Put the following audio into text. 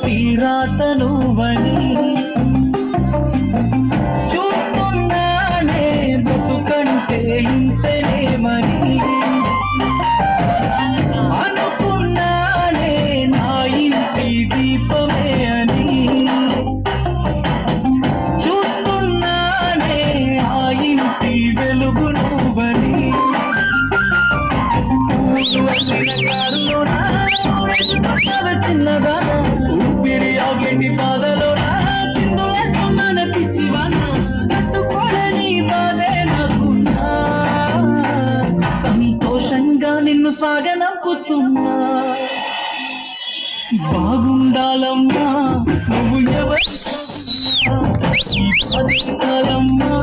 రాసి రాతనువని చూస్తున్నానే బతుకంటే ఇంతనేమని అనుకున్నానే నా ఇంటి దీపమే అని చూస్తున్నానే ఆ ఇంటి వెలుగు నువ్వని చిన్నగా ఊపిరి ఆగేటి బాధలోనా చిందులేస్తున్న పిచ్చివానా తట్టుకోలేని బాధే నాకున్నా సంతోషంగా నిన్ను సాగనంపుతున్నా బాగుండాలమ్మా నువ్వు ఎవరు ఈ పదికాలమ్మా